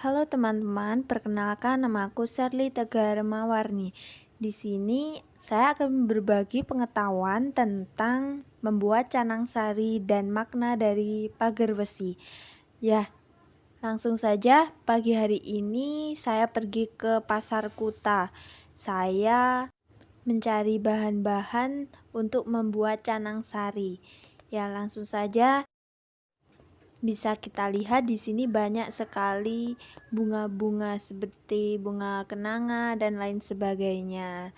Halo teman-teman, perkenalkan nama aku Sherly Tegar Mawarni. Di sini saya akan berbagi pengetahuan tentang membuat canang sari dan makna dari pagar besi. Ya, langsung saja pagi hari ini saya pergi ke pasar Kuta. Saya mencari bahan-bahan untuk membuat canang sari. Ya, langsung saja bisa kita lihat di sini banyak sekali bunga-bunga seperti bunga kenanga dan lain sebagainya.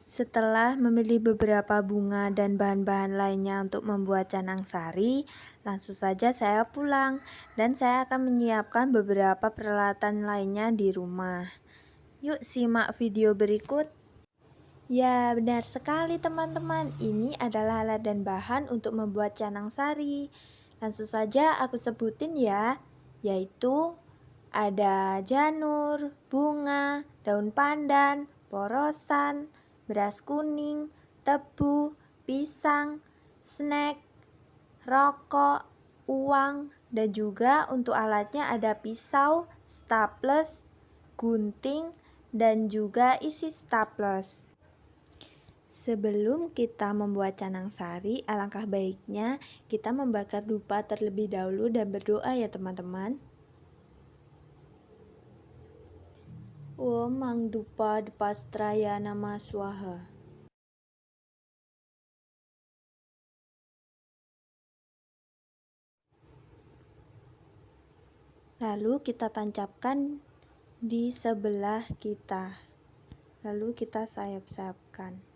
Setelah memilih beberapa bunga dan bahan-bahan lainnya untuk membuat canang sari, langsung saja saya pulang dan saya akan menyiapkan beberapa peralatan lainnya di rumah. Yuk simak video berikut. Ya, benar sekali teman-teman. Ini adalah alat dan bahan untuk membuat canang sari. Langsung saja aku sebutin ya, yaitu ada janur, bunga, daun pandan, porosan, beras kuning, tebu, pisang, snack, rokok, uang, dan juga untuk alatnya ada pisau, staples, gunting, dan juga isi staples. Sebelum kita membuat canang sari, alangkah baiknya kita membakar dupa terlebih dahulu dan berdoa ya teman-teman. Om Mang Dupa Depastraya Nama Swaha. Lalu kita tancapkan di sebelah kita. Lalu kita sayap-sayapkan.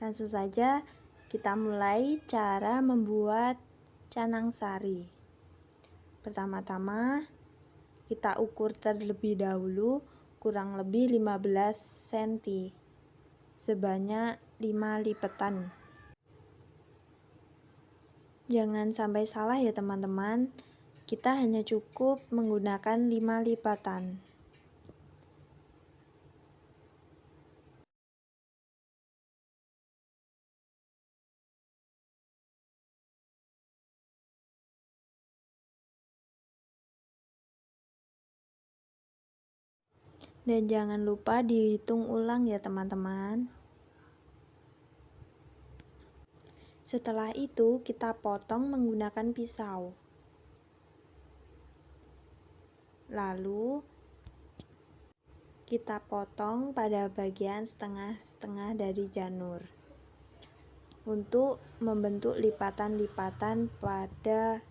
Langsung saja kita mulai cara membuat canang sari. Pertama-tama kita ukur terlebih dahulu kurang lebih 15 cm sebanyak 5 lipatan. Jangan sampai salah ya teman-teman, kita hanya cukup menggunakan 5 lipatan. Dan jangan lupa dihitung ulang ya teman-teman. Setelah itu kita potong menggunakan pisau. Lalu kita potong pada bagian setengah-setengah dari janur untuk membentuk lipatan-lipatan pada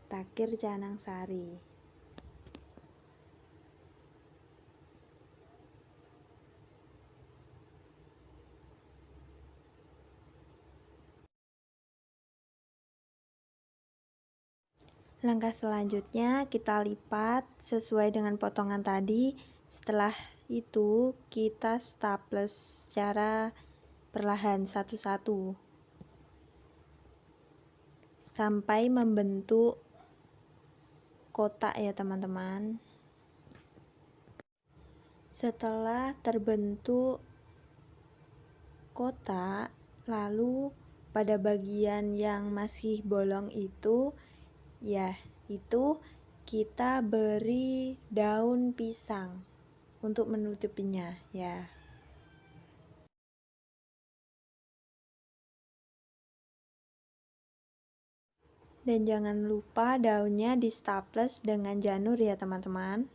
takir canang sari. Langkah selanjutnya kita lipat sesuai dengan potongan tadi. Setelah itu kita staples secara perlahan satu-satu sampai membentuk kotak ya teman-teman. Setelah terbentuk kotak, lalu pada bagian yang masih bolong itu kita beri daun pisang untuk menutupinya ya. Dan jangan lupa daunnya di staples dengan janur ya teman-teman.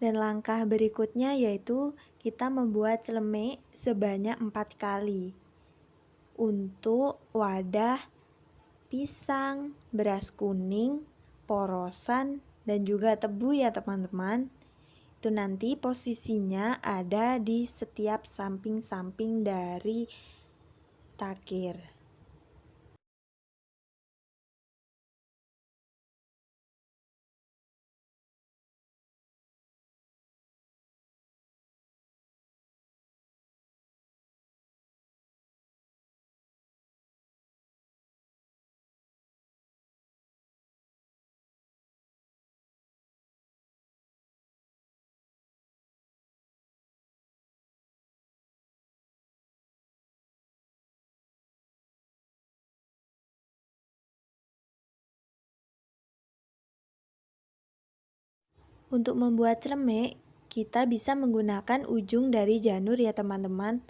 Dan langkah berikutnya yaitu kita membuat celemek sebanyak 4 kali untuk wadah pisang, beras kuning, porosan, dan juga tebu ya teman-teman. Itu nanti posisinya ada di setiap samping-samping dari takir. Untuk membuat celemek, kita bisa menggunakan ujung dari janur ya teman-teman.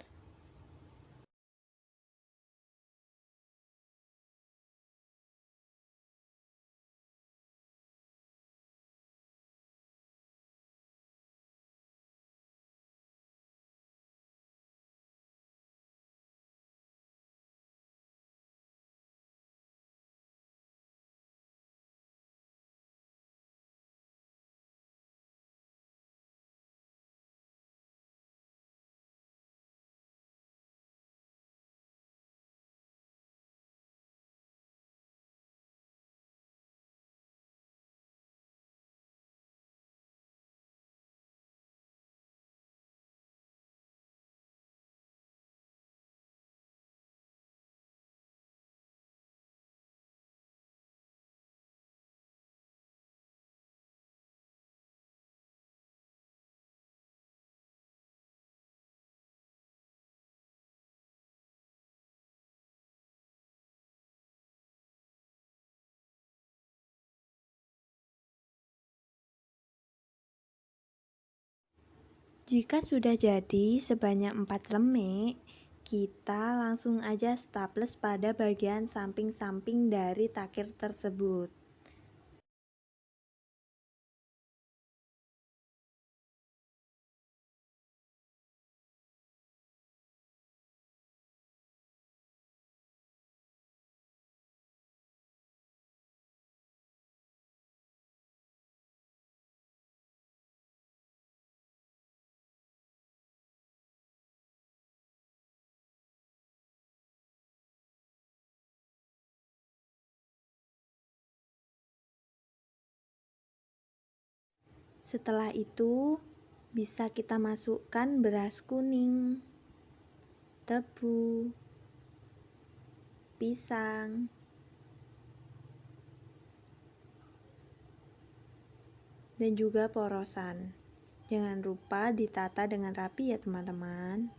Jika sudah jadi sebanyak 4 celemek, kita langsung aja staples pada bagian samping-samping dari takir tersebut. Setelah itu, bisa kita masukkan beras kuning, tebu, pisang, dan juga porosan. Jangan lupa ditata dengan rapi ya teman-teman.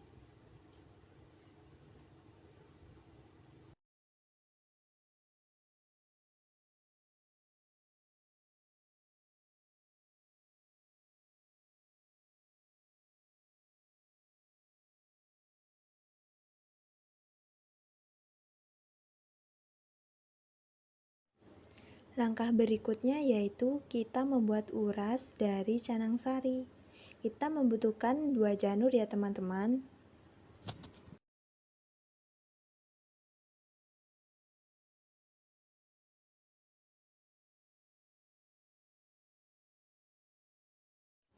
Langkah berikutnya yaitu kita membuat uras dari canang sari. Kita membutuhkan 2 janur ya teman-teman.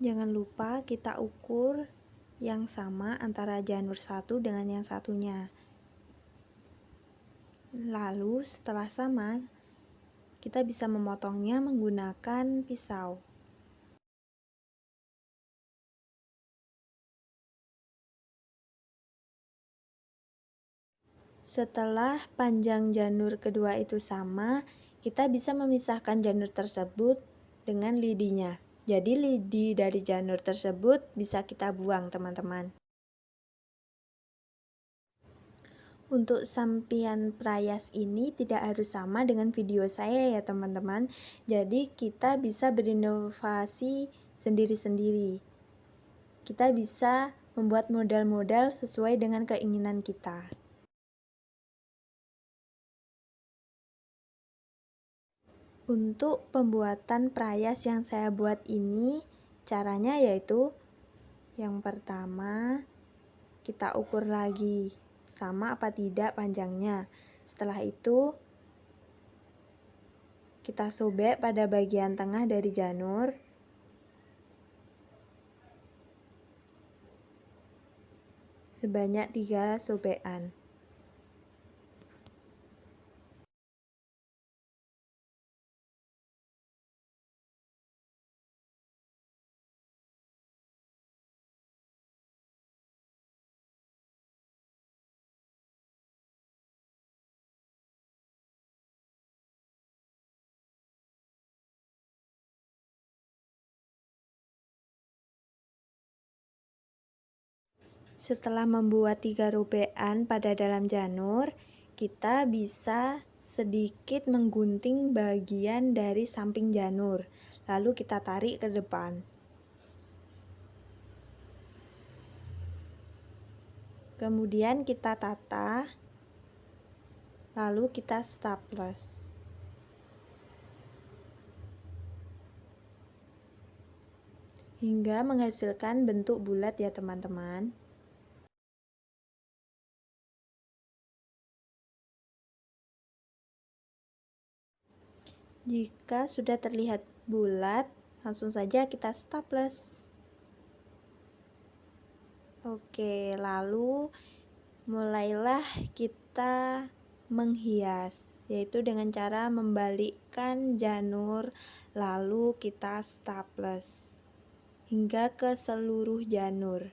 Jangan lupa kita ukur yang sama antara janur satu dengan yang satunya. Lalu setelah sama, kita bisa memotongnya menggunakan pisau. Setelah panjang janur kedua itu sama, kita bisa memisahkan janur tersebut dengan lidinya. Jadi lidi dari janur tersebut bisa kita buang teman-teman. Untuk sampian prayas ini tidak harus sama dengan video saya ya teman-teman. Jadi kita bisa berinovasi sendiri-sendiri. Kita bisa membuat model-model sesuai dengan keinginan kita. Untuk pembuatan prayas yang saya buat ini, caranya yaitu yang pertama kita ukur lagi sama apa tidak panjangnya. Setelah itu kita sobek pada bagian tengah dari janur. Sebanyak 3 sobekan. Setelah membuat 3 robekan pada dalam janur, kita bisa sedikit menggunting bagian dari samping janur. lalu kita tarik ke depan. Kemudian kita tata, lalu kita staples. Hingga menghasilkan bentuk bulat ya teman-teman. Jika sudah terlihat bulat, langsung saja kita staples. Oke, lalu mulailah kita menghias, yaitu dengan cara membalikkan janur, lalu kita staples hingga ke seluruh janur.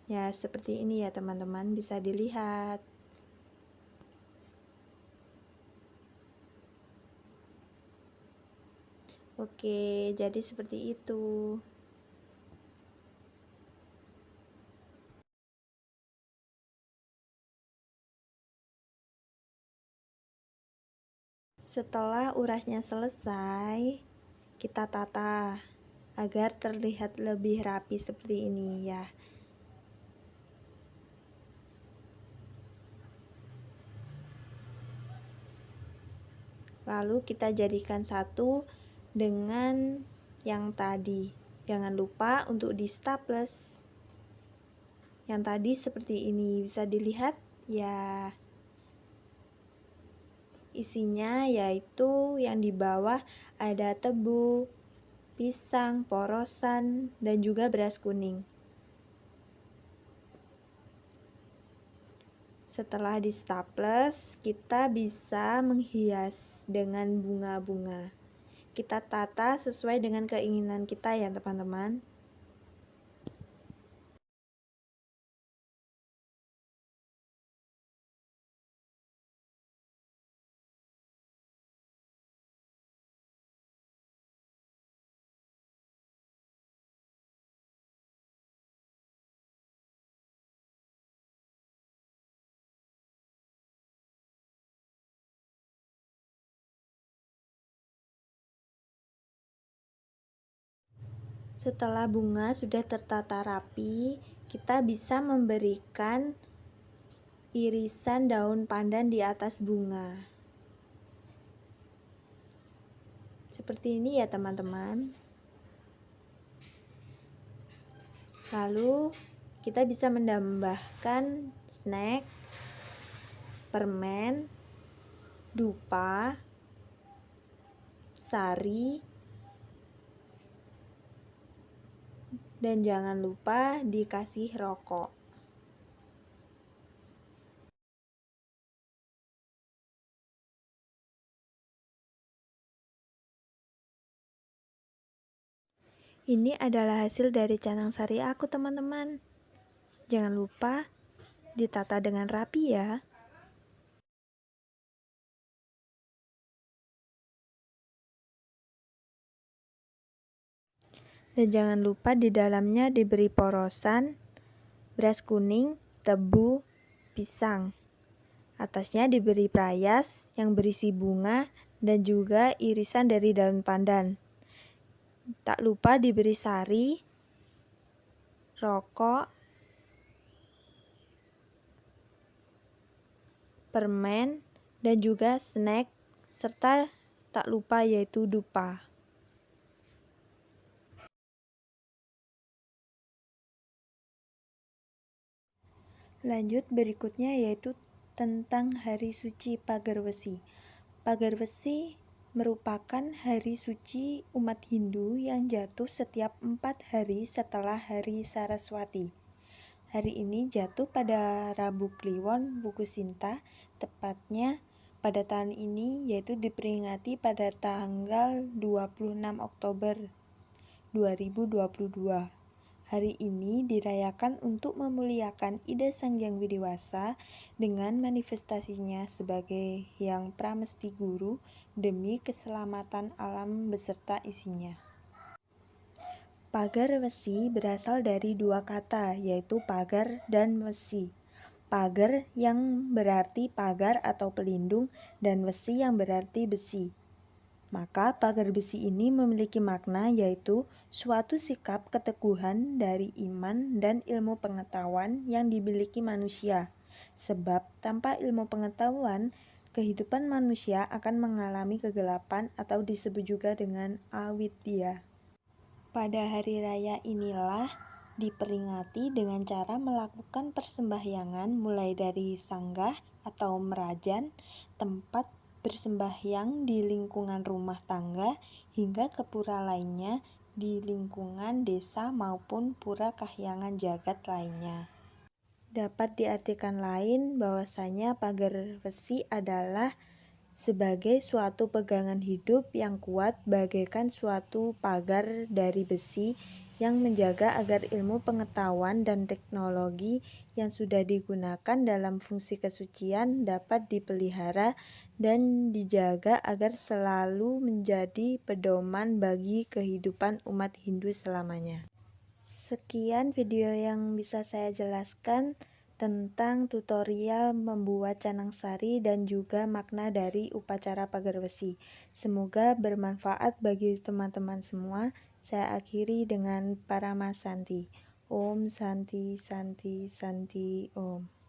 Ya, seperti ini ya teman-teman, bisa dilihat. Oke, jadi seperti itu. Setelah urasnya selesai, kita tata agar terlihat lebih rapi seperti ini ya. Lalu kita jadikan satu dengan yang tadi. Jangan lupa untuk di staples. Yang tadi seperti ini, bisa dilihat ya. Isinya yaitu yang di bawah ada tebu, pisang, porosan, dan juga beras kuning. Setelah di staples, kita bisa menghias dengan bunga-bunga. Kita tata sesuai dengan keinginan kita ya teman-teman. Setelah bunga sudah tertata rapi, kita bisa memberikan irisan daun pandan di atas bunga. Seperti ini ya teman-teman. Lalu kita bisa menambahkan snack, permen, dupa, sari, dan jangan lupa dikasih rokok. Ini adalah hasil dari canang sari aku teman-teman. Jangan lupa ditata dengan rapi ya. Dan jangan lupa di dalamnya diberi porosan, beras kuning, tebu, pisang. Atasnya diberi prayas yang berisi bunga dan juga irisan dari daun pandan. Tak lupa diberi sari, rokok, permen, dan juga snack, serta tak lupa yaitu dupa. Lanjut berikutnya yaitu tentang hari suci Pagar Besi. Pagar Besi merupakan hari suci umat Hindu yang jatuh setiap 4 hari setelah hari Saraswati. Hari ini jatuh pada Rabu Kliwon Buku Sinta, tepatnya pada tahun ini yaitu diperingati pada tanggal 26 Oktober 2022. Hari ini dirayakan untuk memuliakan Ida Sang Hyang Widi-Wasa dengan manifestasinya sebagai Hyang Pramesti Guru demi keselamatan alam beserta isinya. Pagar Besi berasal dari dua kata, yaitu pagar dan besi. Pagar yang berarti pagar atau pelindung dan besi yang berarti besi. Maka pagar besi ini memiliki makna, yaitu suatu sikap keteguhan dari iman dan ilmu pengetahuan yang dimiliki manusia. Sebab tanpa ilmu pengetahuan, kehidupan manusia akan mengalami kegelapan atau disebut juga dengan awidya. Pada hari raya inilah diperingati dengan cara melakukan persembahyangan mulai dari sanggah atau merajan, tempat bersembahyang di lingkungan rumah tangga, hingga ke pura lainnya di lingkungan desa maupun pura kahyangan jagat lainnya. Dapat diartikan lain bahwasanya pagar besi adalah sebagai suatu pegangan hidup yang kuat bagaikan suatu pagar dari besi yang menjaga agar ilmu pengetahuan dan teknologi yang sudah digunakan dalam fungsi kesucian dapat dipelihara dan dijaga agar selalu menjadi pedoman bagi kehidupan umat Hindu selamanya. Sekian video yang bisa saya jelaskan tentang tutorial membuat canang sari dan juga makna dari upacara pagar besi. Semoga bermanfaat bagi teman-teman semua. Saya akhiri dengan Paramasanti. Om Santi Santi Santi Om.